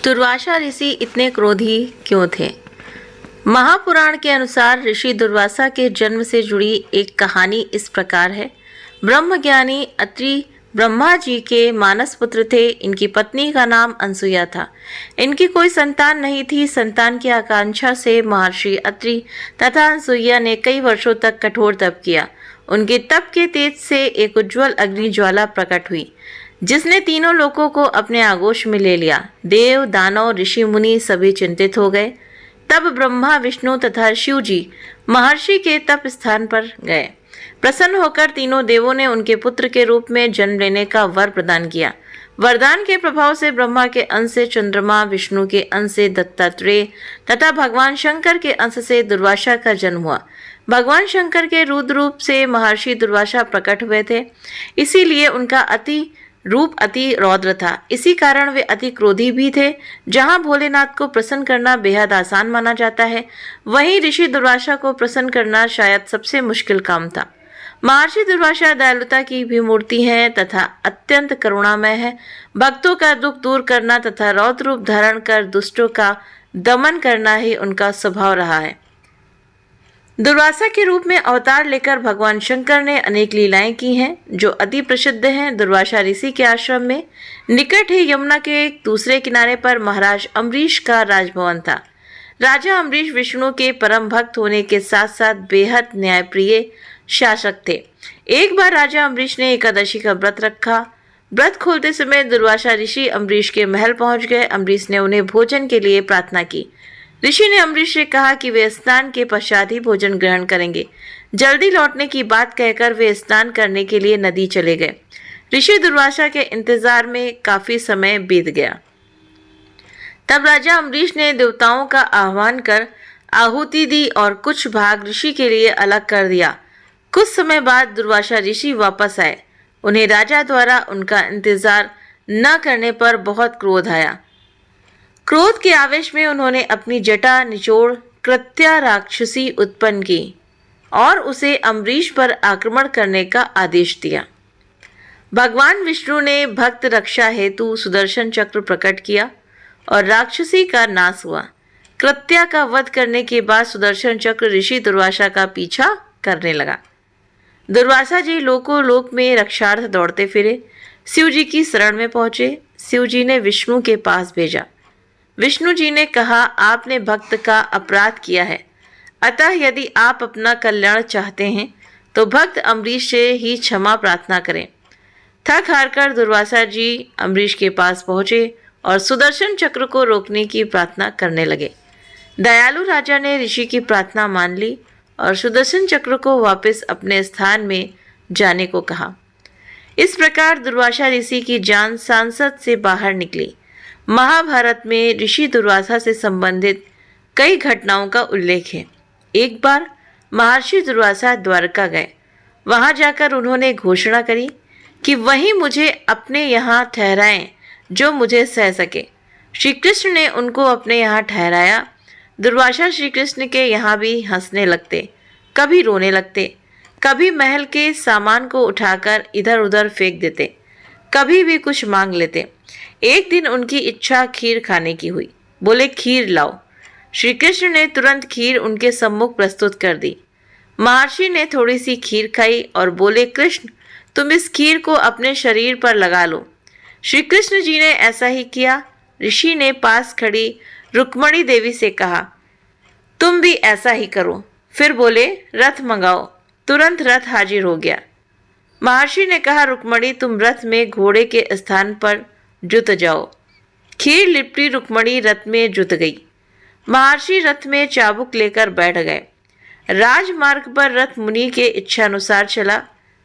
दुर्वासा ऋषि इतने क्रोधी क्यों थे? महापुराण के अनुसार ऋषि दुर्वासा के जन्म से जुड़ी एक कहानी इस प्रकार है। ब्रह्मज्ञानी अत्रि ब्रह्मा जी के मानस पुत्र थे। इनकी पत्नी का नाम अनसुया था। इनकी कोई संतान नहीं थी। संतान की आकांक्षा से महर्षि अत्रि तथा अनसुया ने कई वर्षों तक कठोर तप किया। उनके तप के तेज से एक उज्जवल अग्नि ज्वाला प्रकट हुई, जिसने तीनों लोगों को अपने आगोश में ले लिया। देव, दानव, ऋषि, मुनि सभी चिंतित हो गए। तब ब्रह्मा, विष्णु तथा शिव जी महर्षि के तप स्थान पर गए। प्रसन्न होकर तीनों देवों ने उनके पुत्र के रूप में जन्म लेने का वर प्रदान किया। वरदान के प्रभाव से ब्रह्मा के अंश से चंद्रमा, विष्णु के अंश से दत्तात्रेय तथा भगवान शंकर के अंश से दुर्वासा का जन्म हुआ। भगवान शंकर के रुद्र रूप से महर्षि दुर्वासा प्रकट हुए थे, इसीलिए उनका रूप अति रौद्र था। इसी कारण वे अति क्रोधी भी थे। जहां भोलेनाथ को प्रसन्न करना बेहद आसान माना जाता है, वहीं ऋषि दुर्वासा को प्रसन्न करना शायद सबसे मुश्किल काम था। महर्षि दुर्वासा दयालुता की भी मूर्ति है तथा अत्यंत करुणामय है। भक्तों का दुख दूर करना तथा रौद्र रूप धारण कर दुष्टों का दमन करना ही उनका स्वभाव रहा है। दुर्वासा के रूप में अवतार लेकर भगवान शंकर ने अनेक लीलाएं की हैं, जो अति प्रसिद्ध हैं। दुर्वासा ऋषि के आश्रम में निकट ही यमुना के एक दूसरे किनारे पर महाराज अम्बरीश का राजभवन था। राजा अम्बरीश विष्णु के परम भक्त होने के साथ साथ बेहद न्यायप्रिय शासक थे। एक बार राजा अम्बरीश ने एकादशी का व्रत रखा। व्रत खोलते समय दुर्वासा ऋषि अम्बरीश के महल पहुंच गए। अम्बरीश ने उन्हें भोजन के लिए प्रार्थना की। ऋषि ने अम्बरीश से कहा कि वे स्नान के पश्चात ही भोजन ग्रहण करेंगे। जल्दी लौटने की बात कहकर वे स्नान करने के लिए नदी चले गए। ऋषि दुर्वासा के इंतजार में काफी समय बीत गया। तब राजा अम्बरीश ने देवताओं का आह्वान कर आहुति दी और कुछ भाग ऋषि के लिए अलग कर दिया। कुछ समय बाद दुर्वासा ऋषि वापस आए। उन्हें राजा द्वारा उनका इंतजार न करने पर बहुत क्रोध आया। क्रोध के आवेश में उन्होंने अपनी जटा निचोड़ कृत्या राक्षसी उत्पन्न की और उसे अम्बरीश पर आक्रमण करने का आदेश दिया। भगवान विष्णु ने भक्त रक्षा हेतु सुदर्शन चक्र प्रकट किया और राक्षसी का नाश हुआ। कृत्या का वध करने के बाद सुदर्शन चक्र ऋषि दुर्वासा का पीछा करने लगा। दुर्वासा जी लोकों लोक में रक्षार्थ दौड़ते फिरे। शिव जी की शरण में पहुंचे। शिव जी ने विष्णु के पास भेजा। विष्णु जी ने कहा, आपने भक्त का अपराध किया है, अतः यदि आप अपना कल्याण चाहते हैं तो भक्त अम्बरीश से ही क्षमा प्रार्थना करें। थक हारकर दुर्वासा जी अम्बरीश के पास पहुंचे और सुदर्शन चक्र को रोकने की प्रार्थना करने लगे। दयालु राजा ने ऋषि की प्रार्थना मान ली और सुदर्शन चक्र को वापस अपने स्थान में जाने को कहा। इस प्रकार दुर्वासा ऋषि की जान सांसद से बाहर निकली। महाभारत में ऋषि दुर्वासा से संबंधित कई घटनाओं का उल्लेख है। एक बार महर्षि दुर्वासा द्वारका गए। वहां जाकर उन्होंने घोषणा करी कि वही मुझे अपने यहाँ ठहराएं जो मुझे सह सके। श्री कृष्ण ने उनको अपने यहाँ ठहराया। दुर्वासा श्री कृष्ण के यहाँ भी हंसने लगते, कभी रोने लगते, कभी महल के सामान को उठाकर इधर उधर फेंक देते, कभी भी कुछ मांग लेते। एक दिन उनकी इच्छा खीर खाने की हुई। बोले, खीर लाओ। श्री कृष्ण ने तुरंत खीर उनके सम्मुख प्रस्तुत कर दी। महर्षि ने थोड़ी सी खीर खाई और बोले, कृष्ण तुम इस खीर को अपने शरीर पर लगा लो। श्री कृष्ण जी ने ऐसा ही किया। ऋषि ने पास खड़ी रुक्मणी देवी से कहा, तुम भी ऐसा ही करो। फिर बोले, रथ मंगाओ। तुरंत रथ हाजिर हो गया। महर्षि ने कहा, रुक्मणी तुम रथ में घोड़े के स्थान पर जुत जाओ। खीर लिपटी रुक्मणी रथ में जुत गई। महर्षि रथ में चाबुक लेकर बैठ गए। राजमार्ग पर रथ मुनि के इच्छानुसार चला।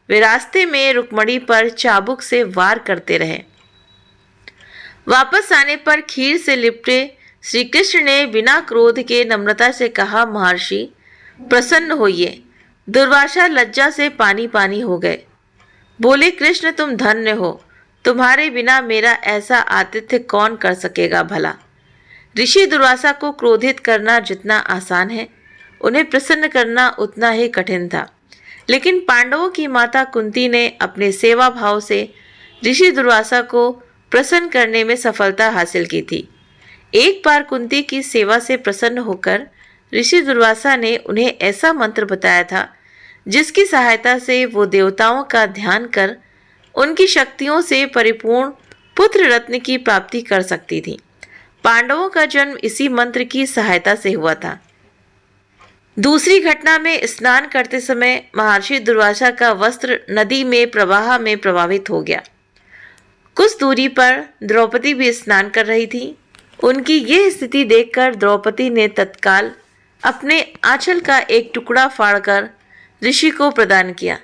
वे रास्ते में रुक्मणी पर चाबुक से वार करते रहे। वापस आने पर खीर से लिपटे श्री कृष्ण ने बिना क्रोध के नम्रता से कहा, महर्षि प्रसन्न होइए। दुर्वासा लज्जा से पानी पानी हो गए। बोले, कृष्ण तुम धन्य हो, तुम्हारे बिना मेरा ऐसा आतिथ्य कौन कर सकेगा भला। ऋषि दुर्वासा को क्रोधित करना जितना आसान है, उन्हें प्रसन्न करना उतना ही कठिन था। लेकिन पांडवों की माता कुंती ने अपने सेवा भाव से ऋषि दुर्वासा को प्रसन्न करने में सफलता हासिल की थी। एक बार कुंती की सेवा से प्रसन्न होकर ऋषि दुर्वासा ने उन्हें ऐसा मंत्र बताया था जिसकी सहायता से वो देवताओं का ध्यान कर उनकी शक्तियों से परिपूर्ण पुत्र रत्न की प्राप्ति कर सकती थी। पांडवों का जन्म इसी मंत्र की सहायता से हुआ था। दूसरी घटना में स्नान करते समय महर्षि दुर्वासा का वस्त्र नदी में प्रवाह में प्रभावित हो गया। कुछ दूरी पर द्रौपदी भी स्नान कर रही थी। उनकी यह स्थिति देखकर द्रौपदी ने तत्काल अपने आंचल का एक टुकड़ा फाड़कर ऋषि को प्रदान किया।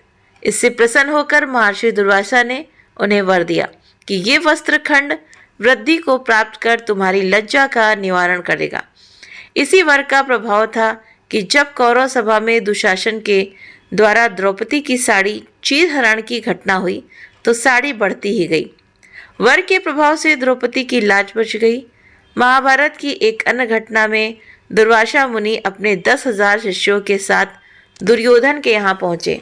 इससे प्रसन्न होकर महर्षि दुर्वासा ने उन्हें वर दिया कि ये वस्त्र खंड वृद्धि को प्राप्त कर तुम्हारी लज्जा का निवारण करेगा। इसी वर का प्रभाव था कि जब कौरव सभा में दुशासन के द्वारा द्रौपदी की साड़ी चीरहरण की घटना हुई तो साड़ी बढ़ती ही गई। वर के प्रभाव से द्रौपदी की लाज बच गई। महाभारत की एक अन्य घटना में दुर्वासा मुनि अपने 10,000 शिष्यों के साथ दुर्योधन के यहाँ पहुंचे।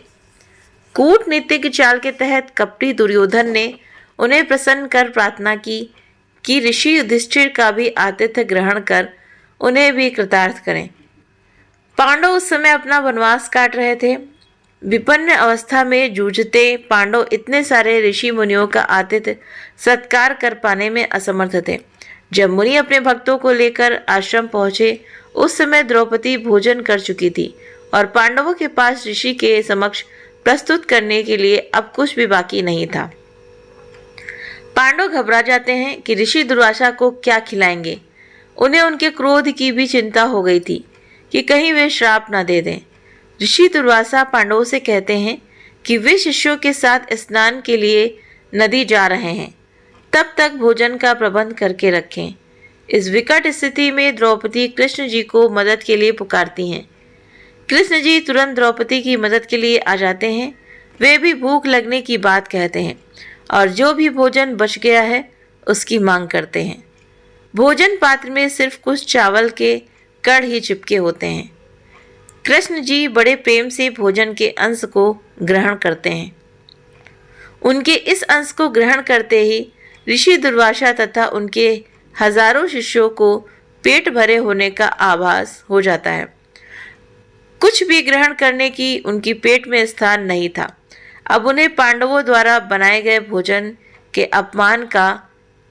कूटनीति की चाल के तहत कपटी दुर्योधन ने उन्हें प्रसन्न कर प्रार्थना की कि ऋषि युधिष्ठिर का भी आतिथ्य ग्रहण कर उन्हें भी कृतार्थ करें। पांडव उस समय अपना वनवास काट रहे थे। विपन्न अवस्था में जूझते पांडव इतने सारे ऋषि मुनियों का आतिथ्य सत्कार कर पाने में असमर्थ थे। जब मुनि अपने भक्तों को लेकर आश्रम पहुंचे उस समय द्रौपदी भोजन कर चुकी थी और पांडवों के पास ऋषि के समक्ष प्रस्तुत करने के लिए अब कुछ भी बाकी नहीं था। पांडव घबरा जाते हैं कि ऋषि दुर्वासा को क्या खिलाएंगे। उन्हें उनके क्रोध की भी चिंता हो गई थी कि कहीं वे श्राप न दे दें। ऋषि दुर्वासा पांडवों से कहते हैं कि वे शिष्यों के साथ स्नान के लिए नदी जा रहे हैं, तब तक भोजन का प्रबंध करके रखें। इस विकट स्थिति में द्रौपदी कृष्ण जी को मदद के लिए पुकारती हैं। कृष्ण जी तुरंत द्रौपदी की मदद के लिए आ जाते हैं। वे भी भूख लगने की बात कहते हैं और जो भी भोजन बच गया है उसकी मांग करते हैं। भोजन पात्र में सिर्फ कुछ चावल के कण ही चिपके होते हैं। कृष्ण जी बड़े प्रेम से भोजन के अंश को ग्रहण करते हैं। उनके इस अंश को ग्रहण करते ही ऋषि दुर्वासा तथा उनके हजारों शिष्यों को पेट भरे होने का आभास हो जाता है। कुछ भी ग्रहण करने की उनकी पेट में स्थान नहीं था। अब उन्हें पांडवों द्वारा बनाए गए भोजन के अपमान का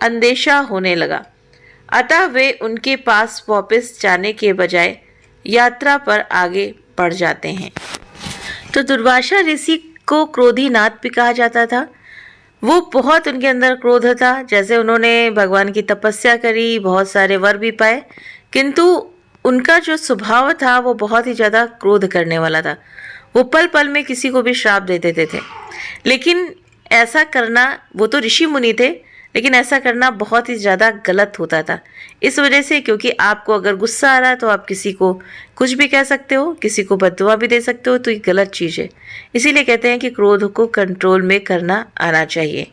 अंदेशा होने लगा। अतः वे उनके पास वापस जाने के बजाय यात्रा पर आगे बढ़ जाते हैं। तो दुर्वासा ऋषि को क्रोधी नाथ भी कहा जाता था। वो बहुत उनके अंदर क्रोध था। जैसे उन्होंने भगवान की तपस्या करी, बहुत सारे वर भी पाए, किंतु उनका जो स्वभाव था वो बहुत ही ज़्यादा क्रोध करने वाला था। वो पल पल में किसी को भी श्राप दे देते थे। लेकिन ऐसा करना, वो तो ऋषि मुनि थे, लेकिन ऐसा करना बहुत ही ज़्यादा गलत होता था। इस वजह से, क्योंकि आपको अगर गुस्सा आ रहा है तो आप किसी को कुछ भी कह सकते हो, किसी को बद्दुआ भी दे सकते हो, तो ये गलत चीज़ है। इसीलिए कहते हैं कि क्रोध को कंट्रोल में करना आना चाहिए।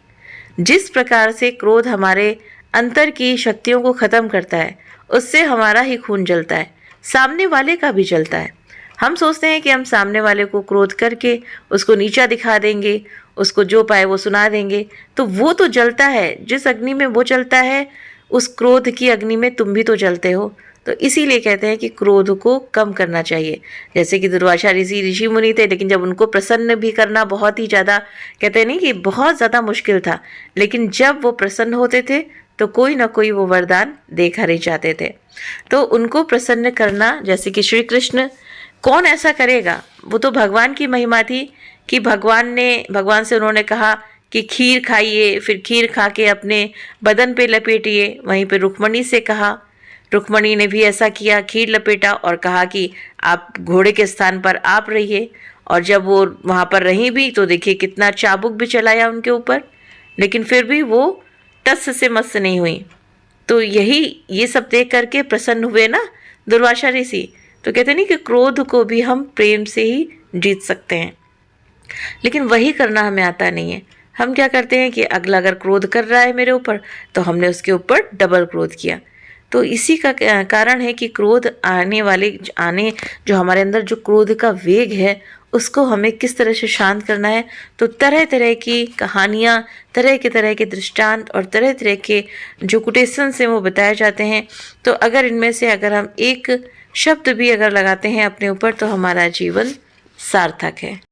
जिस प्रकार से क्रोध हमारे अंतर की शक्तियों को ख़त्म करता है, उससे हमारा ही खून जलता है, सामने वाले का भी जलता है। हम सोचते हैं कि हम सामने वाले को क्रोध करके उसको नीचा दिखा देंगे, उसको जो पाए वो सुना देंगे, तो वो तो जलता है। जिस अग्नि में वो जलता है, उस क्रोध की अग्नि में तुम भी तो जलते हो। तो इसीलिए कहते हैं कि क्रोध को कम करना चाहिए। जैसे कि दुर्वासा ऋषि मुनि थे, लेकिन जब उनको प्रसन्न भी करना बहुत ही ज़्यादा, कहते हैं नहीं कि बहुत ज़्यादा मुश्किल था, लेकिन जब वो प्रसन्न होते थे तो कोई ना कोई वो वरदान देकर ही जाते थे। तो उनको प्रसन्न करना, जैसे कि श्री कृष्ण, कौन ऐसा करेगा? वो तो भगवान की महिमा थी कि भगवान से उन्होंने कहा कि खीर खाइए, फिर खीर खा के अपने बदन पे लपेटिए। वहीं पे रुक्मणी से कहा, रुक्मणी ने भी ऐसा किया, खीर लपेटा और कहा कि आप घोड़े के स्थान पर आप रहिए। और जब वो वहाँ पर रही भी तो देखिए कितना चाबुक भी चलाया उनके ऊपर, लेकिन फिर भी वो टस से मस नहीं हुई। तो ये सब देख करके प्रसन्न हुए ना दुर्वासा ऋषि। तो कहते नहीं कि क्रोध को भी हम प्रेम से ही जीत सकते हैं, लेकिन वही करना हमें आता नहीं है। हम क्या करते हैं कि अगला अगर क्रोध कर रहा है मेरे ऊपर, तो हमने उसके ऊपर डबल क्रोध किया। तो इसी का कारण है कि क्रोध आने जो हमारे अंदर जो क्रोध का वेग है उसको हमें किस तरह से शांत करना है। तो तरह तरह की कहानियाँ, तरह के दृष्टांत और तरह तरह के जो कोटेशंस हैं वो बताए जाते हैं। तो अगर इनमें से अगर हम एक शब्द भी अगर लगाते हैं अपने ऊपर तो हमारा जीवन सार्थक है।